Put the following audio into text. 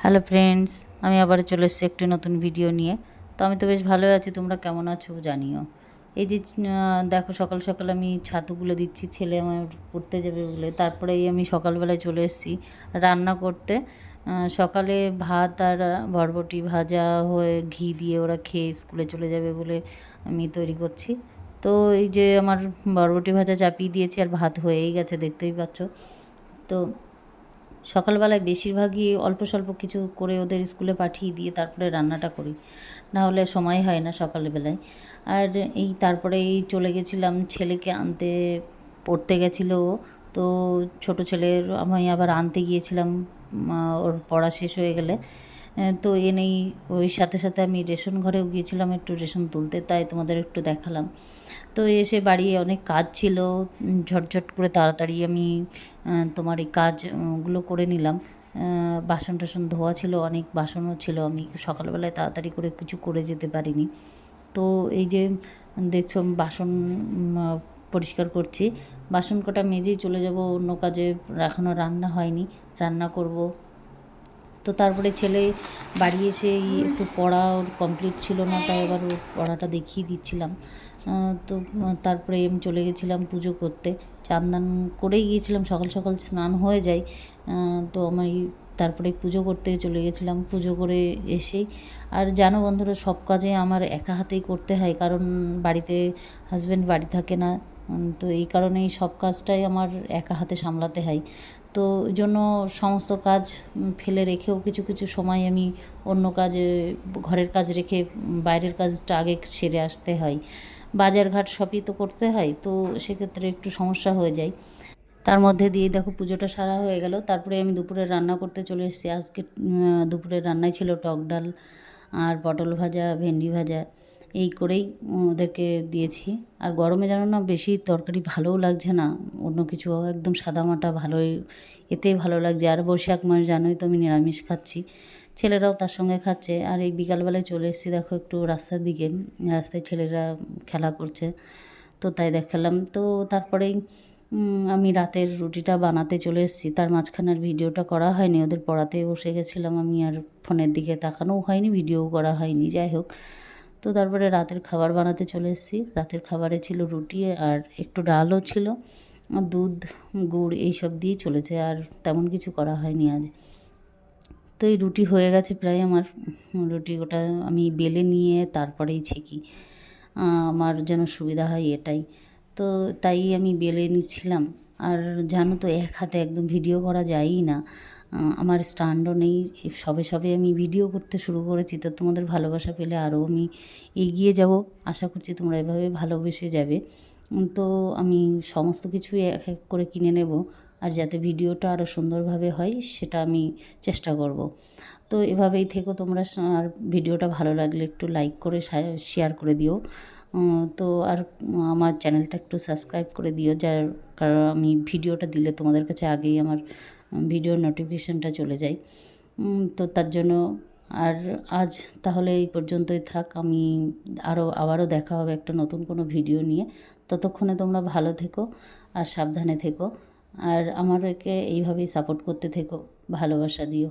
Hello friends, আমি আবার চলে এসেছি একটি নতুন ভিডিও নিয়ে। তো আমি তো বেশ ভালোই আছি, তোমরা কেমন আছো জানিও। এই যে দেখো, সকাল সকাল আমি ছাতুগুলো দিচ্ছি, ছেলে আমার পড়তে যাবে বলে। তারপরেই আমি সকালবেলায় চলে এসেছি রান্না করতে। সকালে ভাত আর বরবটি ভাজা হয়ে ঘি দিয়ে ওরা খেয়ে স্কুলে চলে যাবে বলে আমি তৈরি করছি। তো এই যে আমার বরবটি ভাজা চাপিয়ে দিয়েছি আর ভাত হয়েই গেছে, দেখতেই পাচ্ছ। তো সকালবেলায় বেশিরভাগই অল্প স্বল্প কিছু করে ওদের স্কুলে পাঠিয়ে দিয়ে তারপরে রান্নাটা করি, না হলে সময় হয় না সকালবেলায়। আর এই তারপরে এই চলে গেছিলাম ছেলেকে আনতে, পড়তে গেছিলো ও। তো ছোটো ছেলের আমি আবার আনতে গিয়েছিলাম ওর পড়া শেষ হয়ে গেলে। তো এনেই ওই সাথে সাথে আমি রেশন ঘরেও গিয়েছিলাম একটু রেশন তুলতে, তাই তোমাদের একটু দেখালাম। তো এসে বাড়ি অনেক কাজ ছিল, ঝটঝট করে তাড়াতাড়ি আমি তোমার এই কাজগুলো করে নিলাম। বাসন টাসন ধোয়া ছিল, অনেক বাসনও ছিল, আমি সকালবেলায় তাড়াতাড়ি করে কিছু করে যেতে পারিনি। তো এই যে দেখছো বাসন পরিষ্কার করছি, বাসন কটা মেজেই চলে যাব অন্য কাজে। এখনও রান্না হয়নি, রান্না করব। তো তারপরে ছেলে বাড়ি এসে একটু পড়া ওর কমপ্লিট ছিল না, তাই আবার ওর পড়াটা দেখিয়ে দিচ্ছিলাম। তো তারপরে আমি চলে গেছিলাম পুজো করতে, চান দান করেই গিয়েছিলাম, সকাল সকাল স্নান হয়ে যায়। তো আমি তারপরে পুজো করতে চলে গেছিলাম, পুজো করে এসেই আর জানো বন্ধুরা, সব কাজে আমার একা হাতেই করতে হয়, কারণ বাড়িতে হাজব্যান্ড বাড়ি থাকে না। তো এই কারণেই সব কাজটাই আমার একা হাতে সামলাতে হয়। তো ওই জন্য সমস্ত কাজ ফেলে রেখেও কিছু কিছু সময় আমি অন্য কাজে, ঘরের কাজ রেখে বাইরের কাজটা আগে সেরে আসতে হয়। বাজারঘাট সবই তো করতে হয়, তো সেক্ষেত্রে একটু সমস্যা হয়ে যায়। তার মধ্যে দিয়ে দেখো পুজোটা সারা হয়ে গেল। তারপরে আমি দুপুরে রান্না করতে চলে এসেছি। আজকে দুপুরের রান্নায় ছিল টক ডাল আর পটল ভাজা, ভেন্ডি ভাজা, এই করেই ওদেরকে দিয়েছি। আর গরমে জানো না, বেশি তরকারি ভালোও লাগছে না, অন্য কিছু একদম সাদামাটা ভালোই, এতেই ভালো লাগছে। আর বৈশাখ মাস জানোই তো, আমি নিরামিষ খাচ্ছি, ছেলেরাও তার সঙ্গে খাচ্ছে। আর এই বিকালবেলায় চলে এসেছি দেখো একটু রাস্তার দিকে, রাস্তায় ছেলেরা খেলা করছে, তো তাই দেখালাম। তো তারপরেই আমি রাতের রুটিটা বানাতে চলে এসেছি। তার মাঝখানে আর ভিডিওটা করা হয়নি, ওদের পড়াতে বসে গেছিলাম আমি, আর ফোনের দিকে তাকানোও হয়নি, ভিডিও করা হয়নি, যাই হোক। তো তারপরে রাতের খাবার বানাতে চলে এসেছি। রাতের খাবারে ছিল রুটি আর একটু ডালও ছিল, আর দুধ, গুড় এইসব দিয়েই চলেছে, আর তেমন কিছু করা হয়নি আজ। তো এই রুটি হয়ে গেছে প্রায় আমার। রুটি ওটা আমি বেলে নিয়ে তারপরেই ছেঁকি, আমার যেন সুবিধা হয় এটাই। তো তাই আমি বেলে নিচ্ছিলাম। আর জানো তো, এক হাতে একদম ভিডিও করা যায়ই না, আমার স্ট্যান্ডও নেই। সবে সবে আমি ভিডিও করতে শুরু করেছি, তো তোমাদের ভালোবাসা পেলে আরও আমি এগিয়ে যাব, আশা করছি তোমরা এভাবে ভালোবেসে যাবে। তো আমি সমস্ত কিছুই এক এক করে কিনে নেব, আর যাতে ভিডিওটা আরও সুন্দরভাবে হয় সেটা আমি চেষ্টা করব। তো এভাবেই থেকো তোমরা। আর ভিডিওটা ভালো লাগলে একটু লাইক করে শেয়ার করে দিও। তো আর আমার চ্যানেলটা একটু সাবস্ক্রাইব করে দিও, যার কারণ আমি ভিডিওটা দিলে তোমাদের কাছে আগেই আমার ভিডিওর নোটিফিকেশানটা চলে যায়। তো তার জন্য আর আজ তাহলে এই পর্যন্তই থাক। আমি আবারও দেখা হবে একটা নতুন কোনো ভিডিও নিয়ে। ততক্ষণে তোমরা ভালো থেকো আর সাবধানে থেকো, আর আমাদেরকে এইভাবেই সাপোর্ট করতে থেকো, ভালোবাসা দিও।